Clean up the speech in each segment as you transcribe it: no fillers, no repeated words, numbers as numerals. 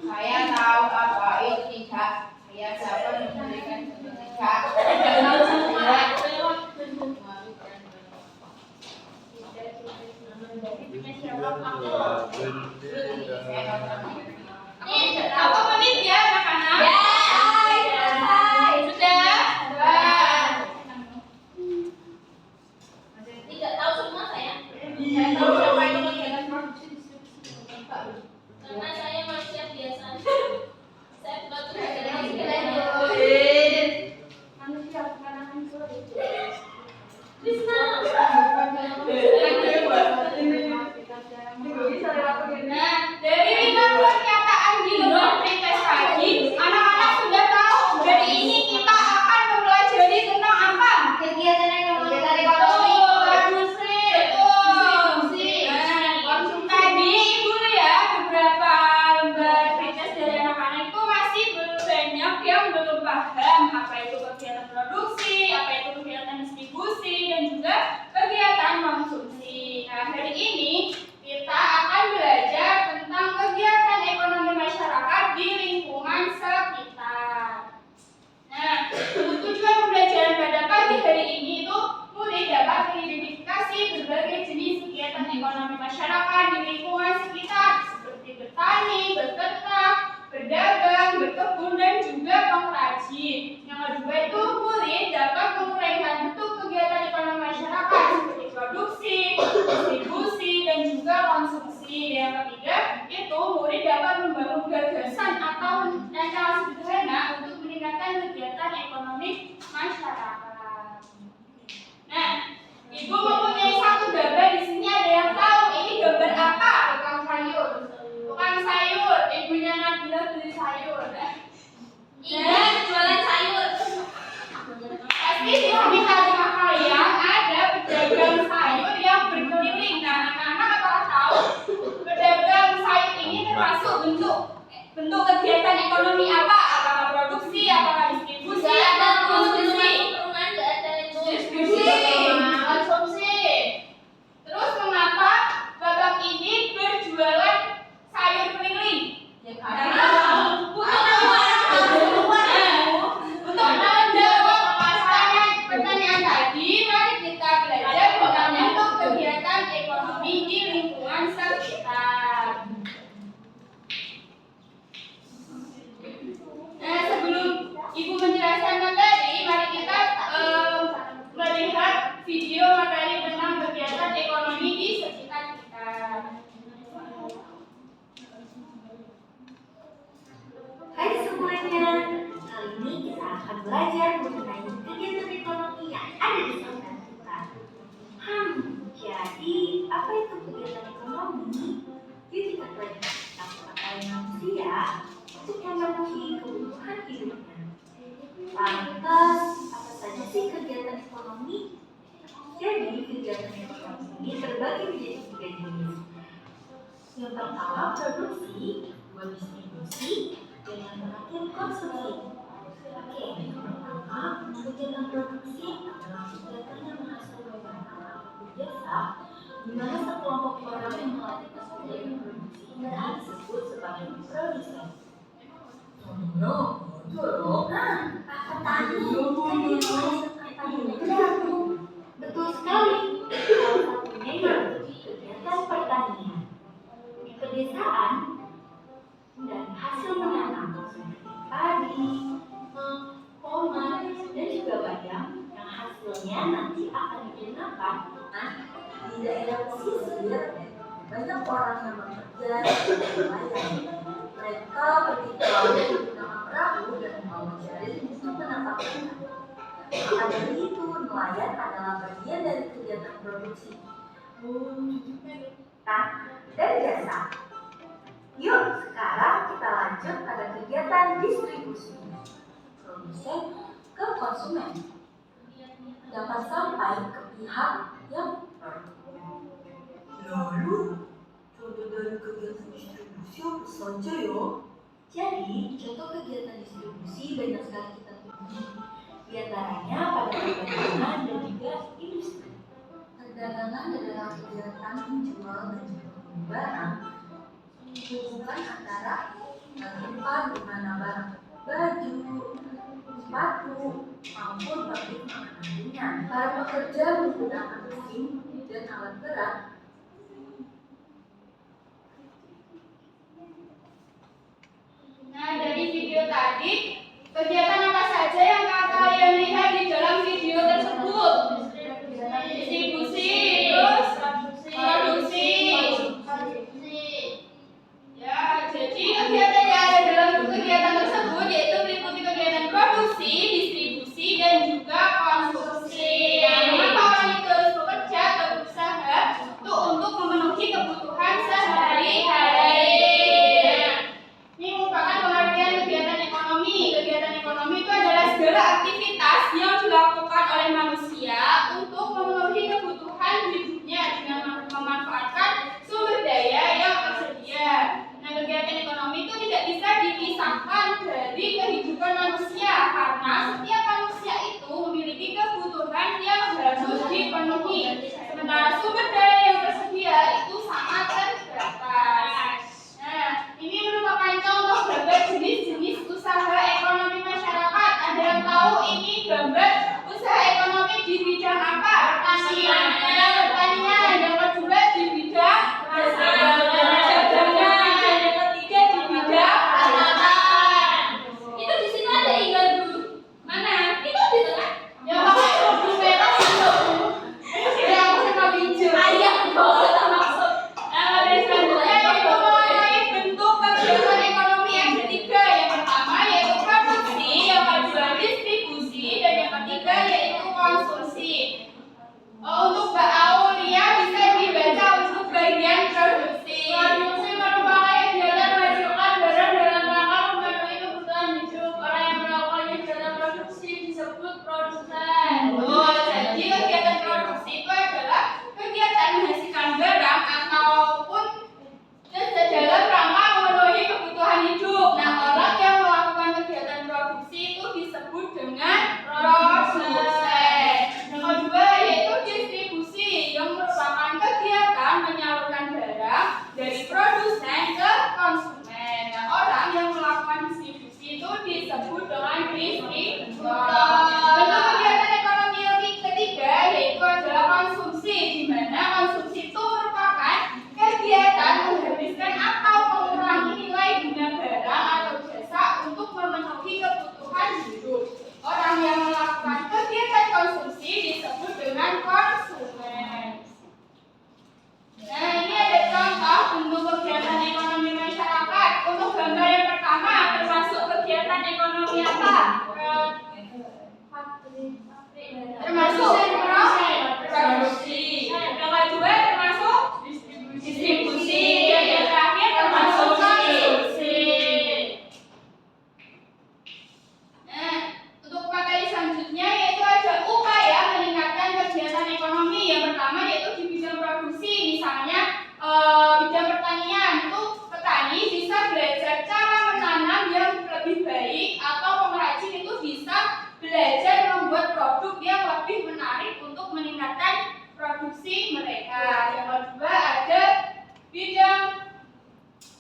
Saya tahu apa itu tidak. Saya dapat memberikan tidak. Apa menit ya anak-anak? Ya. Sudah. Tidak tahu semua saya. Saya tahu siapa itu kegiatan produksi distribusi. Karena saya manusia biasa. Saya baru manusia bukan manusia. Krishna. Nah, dari 50 pernyataan di lembar pretest tadi, anak-anak sudah tahu dari ini kita akan mempelajari tentang apa? Kegiatan ekonomi. Produksi. Nah, konsum tadi ibu ya beberapa lembar pretest dari anak-anak itu masih belum banyak yang belum paham apa itu kegiatan produksi, apa itu kegiatan distribusi, dan juga kegiatan konsumsi. Nah, hari ini kita akan belajar tentang kegiatan ekonomi masyarakat di lingkungan sekitar. Nah, tujuan pembelajaran pada pagi hari ini itu murid dapat mengidentifikasi berbagai jenis kegiatan ekonomi masyarakat di lingkungan sekitar seperti bertani, beternak, berdagang, berkebun, dan juga pengrajin. Yang kedua itu murid dapat menguraikan bentuk kegiatan ekonomi masyarakat seperti produksi, distribusi, dan juga konsumsi. Dan yang ketiga itu murid dapat membangun gagasan atau rencana sederhana untuk meningkatkan kegiatan ekonomi masyarakat. Nah, ibu mempunyai satu gambar di sini, ada yang tahu ini gambar apa? Tukang sayur. Tukang sayur. Ibunya Nabila beli sayur. Iya, jualan sayur. Pasti di sekitar rumah kalian ada pedagang sayur yang berkeliling. Nah, anak-anak apakah tahu pedagang Jadi, kegiatan ekonomi ini terbagi menjadi 3 jenis. Yang pertama produksi, kedua distribusi, dan yang terakhir konsumsi. Oke, yang pertama kegiatan produksi adalah kegiatan yang menghasilkan barang atau jasa di mana sekelompok orang yang melakukan kegiatan produksi ini disebut sebagai produsen. Petani betul sekali. Salah satunya yaitu kegiatan pertanian. Di pedesaan dan hasil menanam seperti padi, tomat, dan juga bayam yang hasilnya nanti akan digunakan Di daerah pesisir, banyak orang yang bekerja sebagai nelayan. Mereka pergi ke laut menggunakan perahu dan membawa jaring untuk menangkap ikan. Maka dari itu, nelayan adalah bagian dari kegiatan produksi. dan jasa. Yuk, sekarang kita lanjut pada kegiatan distribusi. Produsen ke konsumen dapat sampai ke pihak yang perlu. Lalu, contoh dari kegiatan distribusi apa saja ya? Jadi, contoh kegiatan distribusi banyak sekali kita temui. Di antaranya pada perdagangan dan juga industri. Perdagangan adalah kegiatan menjual dan juga membeli barang. Hubungan antara tempat di mana barang baju, sepatu, maupun pabrik makanan ringan. Para pekerja menggunakan mesin dan alat berat. Nah, dari video tadi, kegiatan apa saja yang kalian lihat di dalam video tersebut? Distribusi, terus produksi. Ya, jadi kegiatan yang ada dalam kegiatan tersebut yaitu meliputi kegiatan produksi, distribusi, dan juga konsumsi. Mengapa kami terus bekerja atau berusaha untuk memenuhi kebutuhan sehari-hari? Ini merupakan pengertian kegiatan ekonomi. Kegiatan ekonomi itu adalah segala aktivitas yang dilakukan oleh manusia fungsi mereka. Yang kedua ada bidang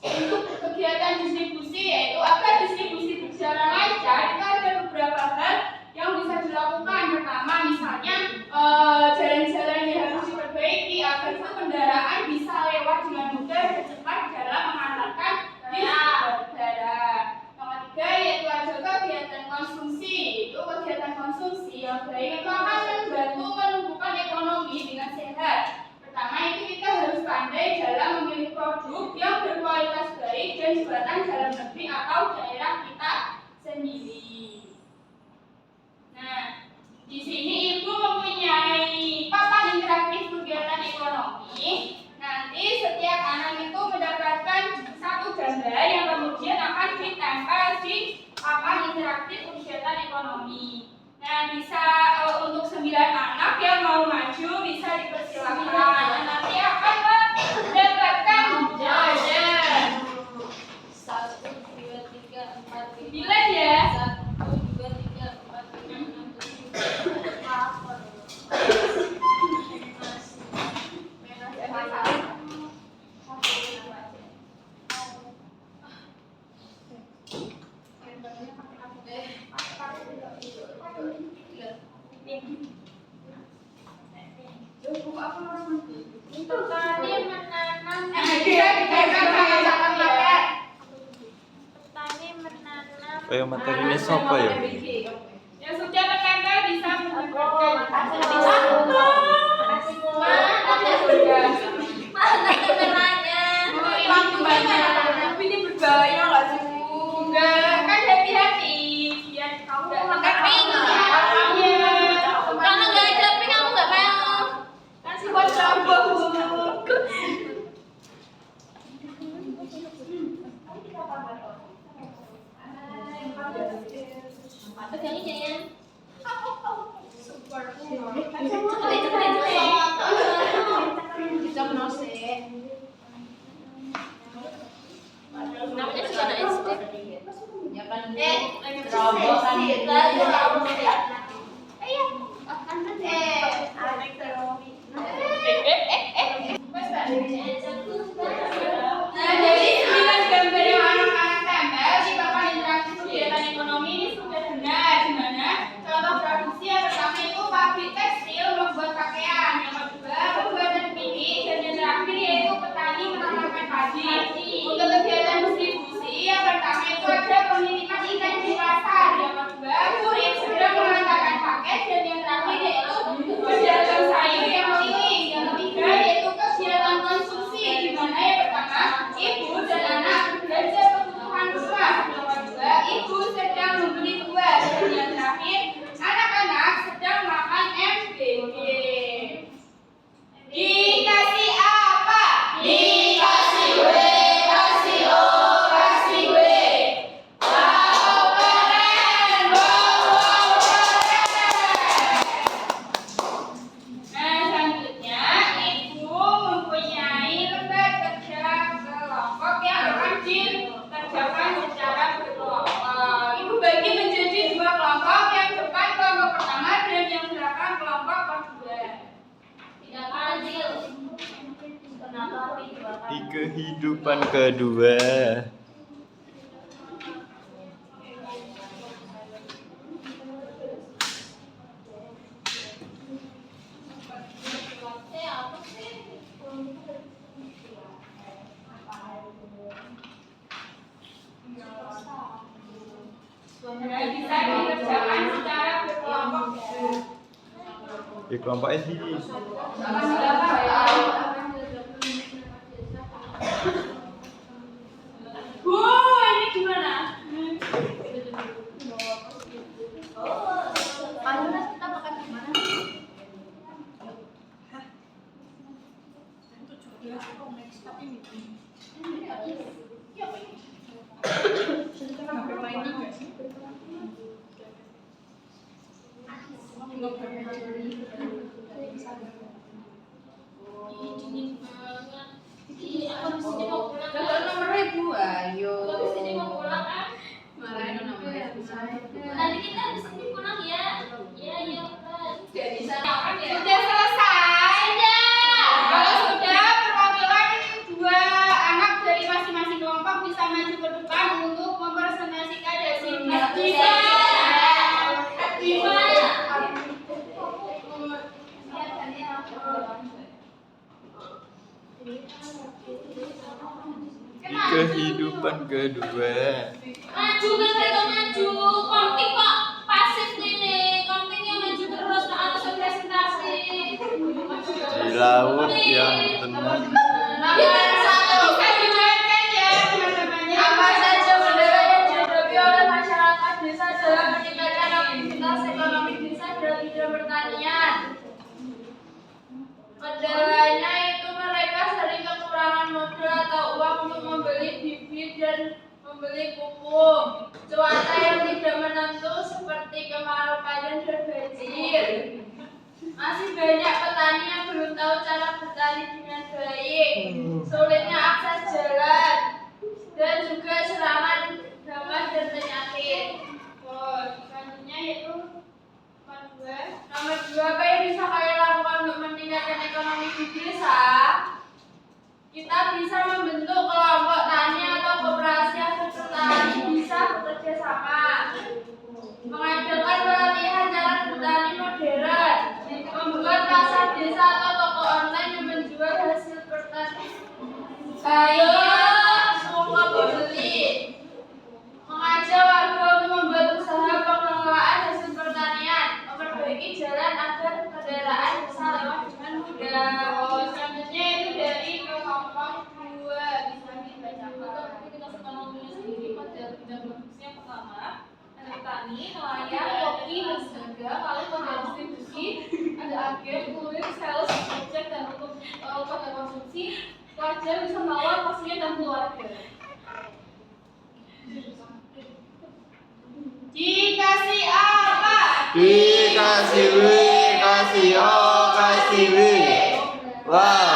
untuk kegiatan distribusi, yaitu agar distribusi berjalan lancar itu ada beberapa hal yang bisa dilakukan. Pertama, misalnya jalan-jalan yang harus diperbaiki agar kendaraan bisa lewat dengan mudah dan cepat dalam mengantarkan di bandara. Yang ketiga yaitu ada kegiatan konsumsi. Itu kegiatan konsumsi yang baik itu akan membantu menumbuhkan ekonomi dengan sehat. Pertama itu kita harus pandai dalam memilih produk yang berkualitas baik dan buatan dalam negeri atau daerah kita sendiri. Nah, di sini Ibu mempunyai papan interaktif kegiatan ekonomi. Nanti setiap anak itu mendapatkan satu gambar yang kemudian akan ditempel di papan interaktif kegiatan ekonomi. Nah, bisa untuk 9 anak yang mau maju bisa dipersilakan. Nanti akan mendapatkan jawaban. 1, 2, 3, 4, 5, 9 ya. 1, 2, 3, 4, 5, 6, 7, 8. Petani menanam. Petani menanam. Oh, yang materinya siapa ya? Yang sudah menempel bisa mendapatkan. Tapi ini berbahaya nggak sih? Enggak, kan hati-hati. Biar kamu nggak Tapi kalau nggak ada tapi kamu nggak mau. kasih buat coba. Pegangin ya. Namanya juga anak SD. Ya kan. Terobosan kita. Nah, jadi 9 gambar yang anak-anak tempel di papan interaktif kegiatan ekonomi ini sudah benar. Di mana contoh produksi yang pertama itu pabrik tekstil membuat pakaian, yang kedua pembuatan piring, dan yang terakhir yaitu petani menanamkan padi. Untuk kegiatan distribusi yang pertama itu ada pengiriman ikan di pasar, yang kedua kurir sedang mengantarkan paket, dan yang terakhir yaitu pedagang sayur yang keliling. Yang ketiga yaitu kegiatan konsumsi, di mana yang pertama ibu dan anak berbelanja kebutuhan rumah, yang kedua ibu sedang membeli buah, dan yang terakhir anak-anak sedang makan MBG. Dikasih apa? Dikasih W, kasih O, kasih W. Wow, keren! Wow, keren! Nah, selanjutnya Ibu mempunyai lembar kerja kelompok yang akan dikerjakan secara berkelompok. Ibu bagi menjadi 2 kelompok, yang depan kelompok pertama dan yang belakang kelompok kedua. Tidak adil. Kenapa Di kehidupan kedua. apa sih? Nah, bisa dikerjakan secara berkelompok. Di kelompok SD. Bu, ini gimana? Kita makan di mana? Dingin banget. Aku di sini mau pulang. nomornya 2, ayo. Aku di sini mau pulang kan? Mana nomornya? Nanti kita di sini pulang ya. Ya, ya, kan. Sudah selesai. Sudah. Di kehidupan kedua. Maju kan mereka maju. Konting kok pasif nih. Kontingnya maju terus ke atas presentasi. Di laut yang tenang. Bisa dijalankan ya teman-temannya. Apa saja bendera yang dihadapi oleh masyarakat desa dalam meningkatkan aktivitas ekonomi desa dalam bidang pertanian. Kendalanya itu mereka sering kekurangan modal atau uang untuk membeli bibit dan membeli pupuk. Cuaca yang tidak menentu seperti kemarau panjang dan banjir. Masih banyak petani yang belum tahu cara bertani dengan baik. Sulitnya akses jalan dan juga serangan hama dan penyakit. Selanjutnya yaitu nomor 2, apa yang bisa kalian lakukan untuk meningkatkan ekonomi di desa? Kita bisa membentuk kelompok tani atau koperasi hasil petani bisa bekerja sama. Mengadakan pelatihan cara bertani modern, membuat pasar desa atau toko online yang menjual hasil pertanian. Ayo, semua pembeli. Mengajak warga untuk membuat usaha pengelolaan hasil pertanian, memperbaiki jalan agar kendaraan bisa lewat dengan mudah. Selanjutnya itu dari kelompok 2 bisa dibacakan. Tapi kita sekarang dulu sendiri pada bidang produksi yang pertama. Ada petani, nelayan, kopi, dan sedaga. Lalu pada distribusi ada agen, kurir, sales, objek, dan untuk pada konsumsi pelajar bisa melawan pasien dan keluarga. Dikasih apa? Dikasih W, kasih O, kasih W. Wah.